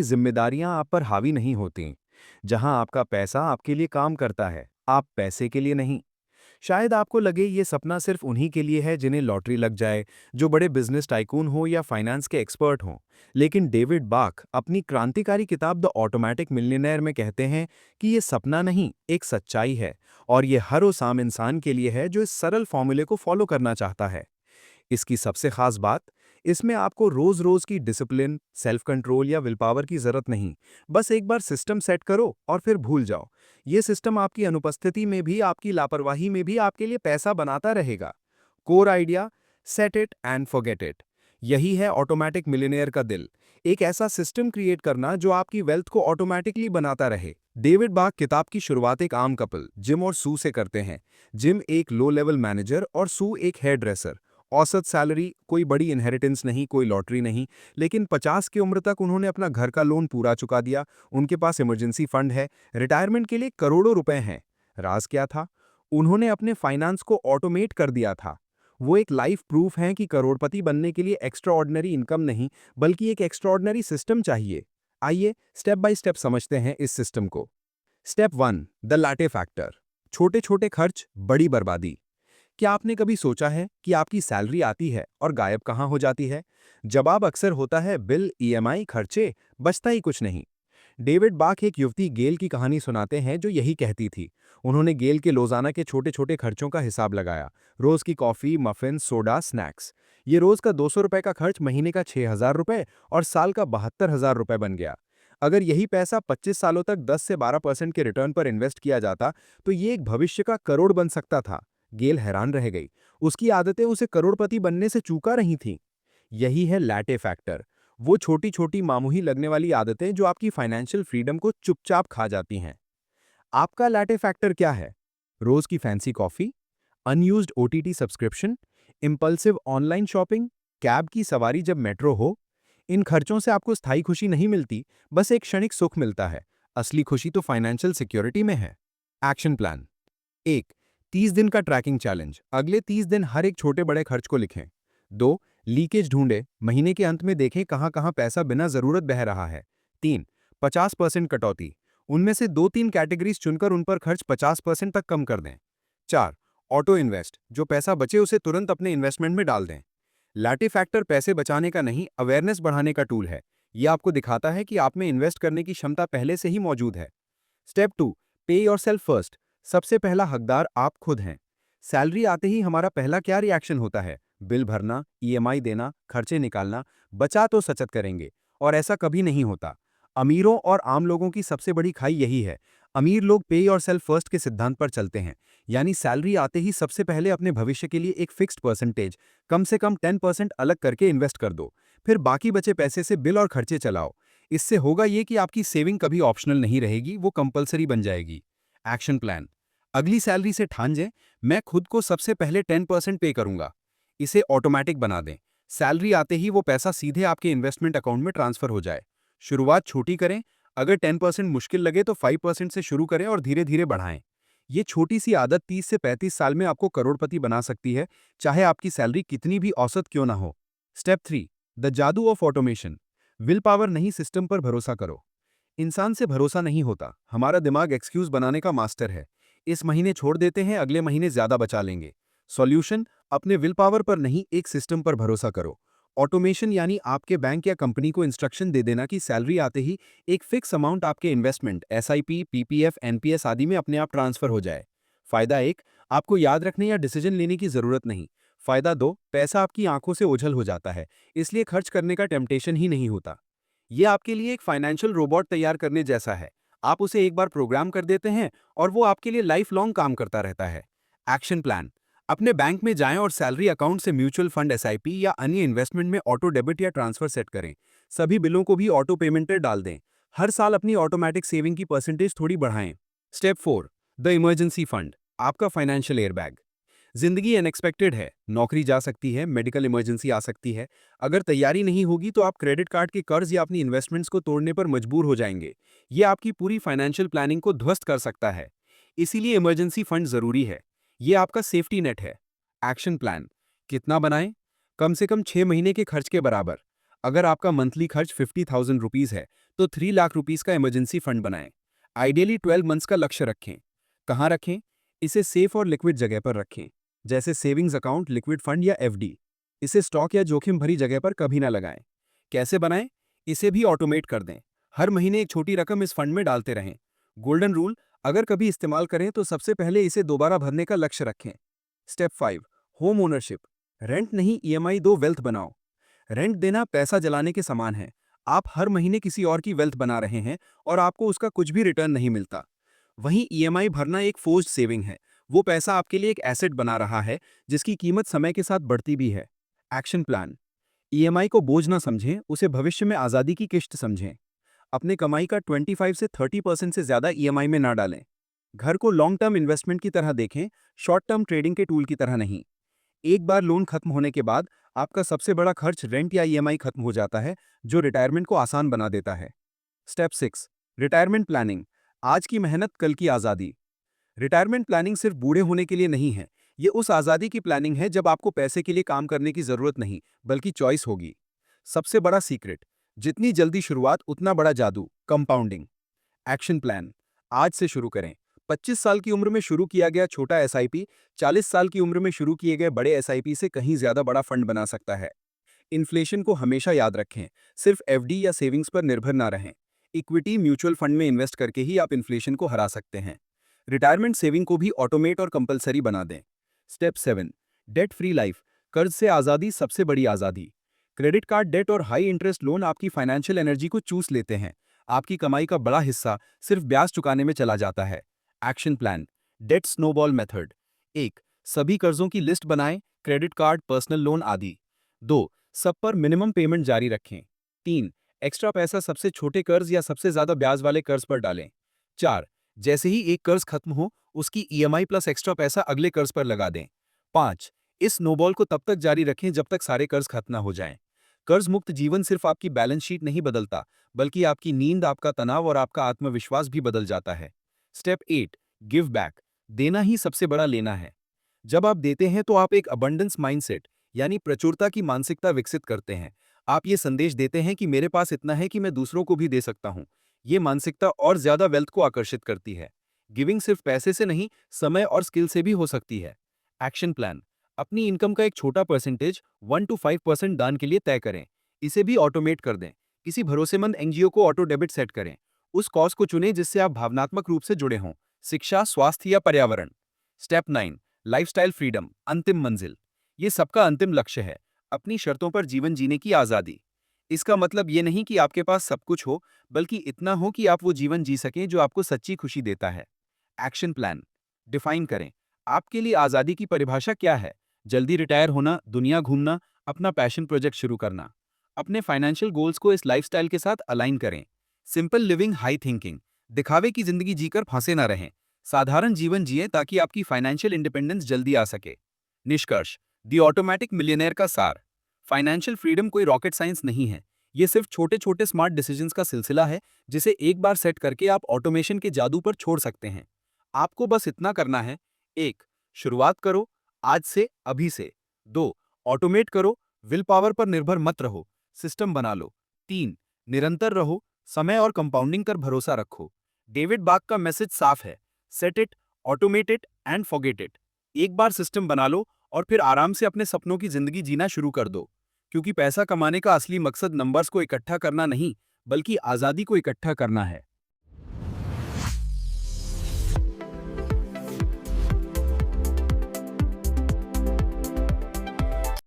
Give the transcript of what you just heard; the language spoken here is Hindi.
जिम्मेदारियां आप पर हावी नहीं होती, जहां आपका पैसा आपके लिए काम करता है, आप पैसे के लिए नहीं। शायद आपको लगे ये सपना सिर्फ उन्हीं के लिए है जिन्हें लॉटरी लग जाए, जो बड़े बिजनेस टाइकून हो या फाइनेंस के एक्सपर्ट हों। लेकिन डेविड बाक अपनी क्रांतिकारी किताब द ऑटोमेटिक मिलियनेयर में कहते हैं कि ये सपना नहीं, एक सच्चाई है। और ये हर उस आम इंसान के लिए है जो इस सरल फॉर्मूले को फॉलो करना चाहता है। इसकी सबसे खास बात, इसमें आपको रोज रोज की डिसिप्लिन, सेल्फ कंट्रोल या विल पावर की जरूरत नहीं। बस एक बार सिस्टम सेट करो और फिर भूल जाओ। ये सिस्टम आपकी अनुपस्थिति में भी, आपकी लापरवाही में भी आपके लिए पैसा बनाता रहेगा। Core idea, set it and forget it. यही है ऑटोमेटिक मिलियनेयर का दिल। एक ऐसा सिस्टम क्रिएट करना जो आपकी वेल्थ को ऑटोमेटिकली बनाता रहे। डेविड बाक किताब की शुरुआत एक आम कपल जिम और सू से करते हैं। जिम एक लो लेवल मैनेजर और सू एक हेयर ड्रेसर। औसत सैलरी, कोई बड़ी इनहेरिटेंस नहीं, कोई लॉटरी नहीं। लेकिन 50 की उम्र तक उन्होंने अपना घर का लोन पूरा चुका दिया। उनके पास इमरजेंसी फंड है, रिटायरमेंट के लिए करोड़ों रुपए हैं। राज क्या था? उन्होंने अपने फाइनेंस को ऑटोमेट कर दिया था। वो एक लाइफ प्रूफ हैं कि करोड़पति बनने के लिए एक्स्ट्रा ऑर्डिनरी इनकम नहीं, बल्कि एक एक्स्ट्रा ऑर्डिनरी सिस्टम चाहिए। आइए स्टेप बाय स्टेप समझते हैं इस सिस्टम को। Step 1, the latte factor. छोटे छोटे खर्च, बड़ी बर्बादी। क्या आपने कभी सोचा है कि आपकी सैलरी आती है और गायब कहाँ हो जाती है? जवाब अक्सर होता है बिल, ईएमआई, खर्चे, बचता ही कुछ नहीं। डेविड बाक एक युवती गेल की कहानी सुनाते हैं जो यही कहती थी। उन्होंने गेल के रोजाना के छोटे छोटे खर्चों का हिसाब लगाया। रोज की कॉफी, मफिन, सोडा, स्नैक्स। ये रोज का 200 रुपए का खर्च महीने का 6,000 रुपए और साल का 72,000 रुपए बन गया। अगर यही पैसा 25 सालों तक 10 से 12% के रिटर्न पर इन्वेस्ट किया जाता तो ये एक भविष्य का करोड़ बन सकता था। गेल हैरान रह गई। उसकी आदतें उसे करोड़पति बनने से चूका रही थीं। यही है लैटे फैक्टर। वो छोटी छोटी मामूली लगने वाली आदतें जो आपकी फाइनेंशियल फ्रीडम को चुपचाप खा जाती हैं। आपका लैटे फैक्टर क्या है? रोज की fancy coffee, unused OTT subscription, impulsive online shopping, cab की सवारी जब मेट्रो हो। इन खर्चों से आपको स्थायी खुशी नहीं मिलती, बस एक क्षणिक सुख मिलता है। असली खुशी तो फाइनेंशियल सिक्योरिटी में है। Action plan. 1, 30 दिन का ट्रैकिंग चैलेंज। अगले 30 दिन हर एक छोटे बड़े खर्च को लिखें। 2, लीकेज ढूंढें। महीने के अंत में देखें कहां कहां पैसा बिना जरूरत बह रहा है। 3, 50% कटौती। उनमें से 2-3 कैटेगरीज चुनकर उन पर खर्च 50% तक कम कर दें। 4, ऑटो इन्वेस्ट। जो पैसा बचे उसे तुरंत अपने इन्वेस्टमेंट में डाल दें। लैटी फैक्टर पैसे बचाने का नहीं, अवेयरनेस बढ़ाने का टूल है। यह आपको दिखाता है कि आप में इन्वेस्ट करने की क्षमता पहले से ही मौजूद है। स्टेप 2, पे योरसेल्फ फर्स्ट। सबसे पहला हकदार आप खुद हैं। सैलरी आते ही हमारा पहला क्या रिएक्शन होता है? बिल भरना, ईएमआई देना, खर्चे निकालना, बचा तो सचत करेंगे। और ऐसा कभी नहीं होता। अमीरों और आम लोगों की सबसे बड़ी खाई यही है। अमीर लोग पे योरसेल्फ फर्स्ट के सिद्धांत पर चलते हैं। यानी सैलरी आते ही सबसे पहले अपने भविष्य के लिए एक फिक्स्ड परसेंटेज, कम से कम 10% अलग करके इन्वेस्ट कर दो। फिर बाकी बचे पैसे से बिल और खर्चे चलाओ। इससे होगा ये कि आपकी सेविंग कभी ऑप्शनल नहीं रहेगी, वो कंपलसरी बन जाएगी। Action plan. अगली सैलरी से ठान जें, मैं खुद को सबसे पहले 10% पे करूंगा। इसे ऑटोमेटिक बना दें। सैलरी आते ही वो पैसा सीधे आपके इन्वेस्टमेंट अकाउंट में ट्रांसफर हो जाए। शुरुआत छोटी करें। अगर 10% मुश्किल लगे तो 5% से शुरू करें और धीरे धीरे बढ़ाएं। ये छोटी सी आदत 30 से 35 साल में आपको करोड़पति बना सकती है, चाहे आपकी सैलरी कितनी भी औसत क्यों ना हो। स्टेप 3, द जादू ऑफ ऑटोमेशन। विल पावर नहीं, सिस्टम पर भरोसा करो। इंसान से भरोसा नहीं होता। हमारा दिमाग एक्सक्यूज बनाने का मास्टर है। इस महीने छोड़ देते हैं, अगले महीने ज्यादा बचा लेंगे। सॉल्यूशन, अपने विल पावर पर नहीं, एक सिस्टम पर भरोसा करो। ऑटोमेशन यानी आपके बैंक या कंपनी को इंस्ट्रक्शन दे देना कि सैलरी आते ही एक फिक्स अमाउंट आपके इन्वेस्टमेंट, एसआईपी, पीपीएफ, एनपीएस आदि में अपने आप ट्रांसफर हो जाए। फायदा 1, आपको याद रखने या डिसीजन लेने की जरूरत नहीं। फायदा 2, पैसा आपकी आंखों से ओझल हो जाता है, इसलिए खर्च करने का टेम्पटेशन ही नहीं होता। ये आपके लिए एक फाइनेंशियल रोबोट तैयार करने जैसा है। आप उसे एक बार प्रोग्राम कर देते हैं और वो आपके लिए लाइफ लॉन्ग काम करता रहता है। Action plan. अपने बैंक में जाएं और सैलरी अकाउंट से म्यूचुअल फंड, एसआईपी या अन्य इन्वेस्टमेंट में ऑटो डेबिट या ट्रांसफर सेट करें। सभी बिलों को भी ऑटो पेमेंट पर डाल दें। हर साल अपनी ऑटोमेटिक सेविंग की परसेंटेज थोड़ी बढ़ाएं। Step 4, the emergency fund. आपका फाइनेंशियल एयरबैग। जिंदगी अनएक्सपेक्टेड है, नौकरी जा सकती है, मेडिकल इमरजेंसी आ सकती है। अगर तैयारी नहीं होगी तो आप क्रेडिट कार्ड के कर्ज या अपनी इन्वेस्टमेंट्स को तोड़ने पर मजबूर हो जाएंगे। ये आपकी पूरी फाइनेंशियल प्लानिंग को ध्वस्त कर सकता है। इसीलिए इमरजेंसी फंड जरूरी है। ये आपका सेफ्टी नेट है। Action plan. कितना बनाएं? कम से कम 6 महीने के खर्च के बराबर। अगर आपका मंथली खर्च 50,000 रुपीज है तो 3 लाख रुपीस का इमरजेंसी फंड बनाएं। आइडियली 12 मंथ्स का लक्ष्य रखें। कहाँ रखें? इसे सेफ और लिक्विड जगह पर रखें, जैसे सेविंग्स अकाउंट, लिक्विड फंड या एफडी। इसे स्टॉक या जोखिम भरी जगह पर कभी ना लगाएं। कैसे बनाएं? इसे भी ऑटोमेट कर दें। हर महीने एक छोटी रकम इस फंड में डालते रहें। गोल्डन रूल, अगर कभी इस्तेमाल करें तो सबसे पहले इसे दोबारा भरने का लक्ष्य रखें। Step 5, home ownership. रेंट नहीं, ईएमआई दो, वेल्थ बनाओ। रेंट देना पैसा जलाने के समान है। आप हर महीने किसी और की वेल्थ बना रहे हैं और आपको उसका कुछ भी रिटर्न नहीं मिलता। वहीं ईएमआई भरना एक फोर्स्ड सेविंग है। वो पैसा आपके लिए एक एसेट बना रहा है जिसकी कीमत समय के साथ बढ़ती भी है। Action plan. ईएमआई को बोझ ना समझें, उसे भविष्य में आज़ादी की किश्त समझें। अपने कमाई का 25 से 30% से ज़्यादा ईएमआई में ना डालें। घर को लॉन्ग टर्म इन्वेस्टमेंट की तरह देखें, शॉर्ट टर्म ट्रेडिंग के टूल की तरह नहीं। एक बार लोन खत्म होने के बाद आपका सबसे बड़ा खर्च रेंट या ईएमआई खत्म हो जाता है, जो रिटायरमेंट को आसान बना देता है। Step 6, retirement planning. आज की मेहनत, कल की आज़ादी। रिटायरमेंट प्लानिंग सिर्फ बूढ़े होने के लिए नहीं है। ये उस आज़ादी की प्लानिंग है जब आपको पैसे के लिए काम करने की ज़रूरत नहीं, बल्कि चॉइस होगी। सबसे बड़ा सीक्रेट, जितनी जल्दी शुरुआत उतना बड़ा जादू, कंपाउंडिंग। Action plan. आज से शुरू करें। 25 साल की उम्र में शुरू किया गया छोटा एसआईपी 40 साल की उम्र में शुरू किए गए बड़े एसआईपी से कहीं ज़्यादा बड़ा फंड बना सकता है। इन्फ्लेशन को हमेशा याद रखें, सिर्फ एफडी या सेविंग्स पर निर्भर ना रहें। इक्विटी म्यूचुअल फंड में इन्वेस्ट करके ही आप इन्फ्लेशन को हरा सकते हैं। रिटायरमेंट सेविंग को भी ऑटोमेट और कंपलसरी बना दें। Step 7, debt free life. कर्ज से आज़ादी, सबसे बड़ी आज़ादी। क्रेडिट कार्ड डेट और हाई इंटरेस्ट लोन आपकी फाइनेंशियल एनर्जी को चूस लेते हैं। आपकी कमाई का बड़ा हिस्सा सिर्फ ब्याज चुकाने में चला जाता है। Action plan, debt snowball method. 1, सभी कर्जों की लिस्ट बनाएं, क्रेडिट कार्ड, पर्सनल लोन आदि। 2, सब पर मिनिमम पेमेंट जारी रखें। 3, एक्स्ट्रा पैसा सबसे छोटे कर्ज या सबसे ज्यादा ब्याज वाले कर्ज पर डालें। 4, जैसे ही एक कर्ज खत्म हो, उसकी ईएमआई प्लस एक्स्ट्रा पैसा अगले कर्ज पर लगा दें। 5, इस स्नोबॉल को तब तक जारी रखें जब तक सारे कर्ज खत्म ना हो जाएं। कर्ज मुक्त जीवन सिर्फ आपकी बैलेंस शीट नहीं बदलता, बल्कि आपकी नींद, आपका तनाव और आपका आत्मविश्वास भी बदल जाता है। Step 8, give back. देना ही सबसे बड़ा लेना है। जब आप देते हैं तो आप एक अबंडेंस माइंडसेट, यानी प्रचुरता की मानसिकता विकसित करते हैं। आप ये संदेश देते हैं कि मेरे पास इतना है कि मैं दूसरों को भी दे सकता हूं। ये मानसिकता और ज्यादा वेल्थ को आकर्षित करती है। गिविंग सिर्फ पैसे से नहीं, समय और स्किल से भी हो सकती है। एक्शन प्लान, अपनी इनकम का एक छोटा परसेंटेज 1 to 5% दान के लिए तय करें। इसे भी ऑटोमेट कर दें। किसी भरोसेमंद एनजीओ को ऑटो डेबिट सेट करें। उस कॉज को चुनें जिससे आप भावनात्मक रूप से जुड़े हों, शिक्षा, स्वास्थ्य या पर्यावरण। स्टेप 9, लाइफस्टाइल फ्रीडम, अंतिम मंजिल। ये सबका अंतिम लक्ष्य है, अपनी शर्तों पर जीवन जीने की आज़ादी। इसका मतलब ये नहीं कि आपके पास सब कुछ हो, बल्कि इतना हो कि आप वो जीवन जी सकें जो आपको सच्ची खुशी देता है। एक्शन प्लान, डिफाइन करें। आपके लिए आज़ादी की परिभाषा क्या है? जल्दी रिटायर होना, दुनिया घूमना, अपना पैशन प्रोजेक्ट शुरू करना। अपने फाइनेंशियल गोल्स को इस लाइफस्टाइल के साथ अलाइन करें। Simple living, high thinking. दिखावे की जिंदगी जीकर फंसे ना रहें। साधारण जीवन जिए ताकि आपकी फाइनेंशियल इंडिपेंडेंस जल्दी आ सके। निष्कर्ष, दी ऑटोमेटिक मिलियनेयर का सार। फाइनेंशियल फ्रीडम कोई रॉकेट साइंस नहीं है। ये सिर्फ छोटे छोटे स्मार्ट डिसीजंस का सिलसिला है, जिसे एक बार सेट करके आप ऑटोमेशन के जादू पर छोड़ सकते हैं। आपको बस इतना करना है। 1, शुरुआत करो, आज से, अभी से। 2, ऑटोमेट करो, विल पावर पर निर्भर मत रहो, सिस्टम बना लो। 3, निरंतर रहो, समय और कंपाउंडिंग पर भरोसा रखो। डेविड बाक का मैसेज साफ है, set it, automate it and forget it. एक बार सिस्टम बना लो और फिर आराम से अपने सपनों की जिंदगी जीना शुरू कर दो। क्योंकि पैसा कमाने का असली मकसद नंबर्स को इकट्ठा करना नहीं, बल्कि आज़ादी को इकट्ठा करना है।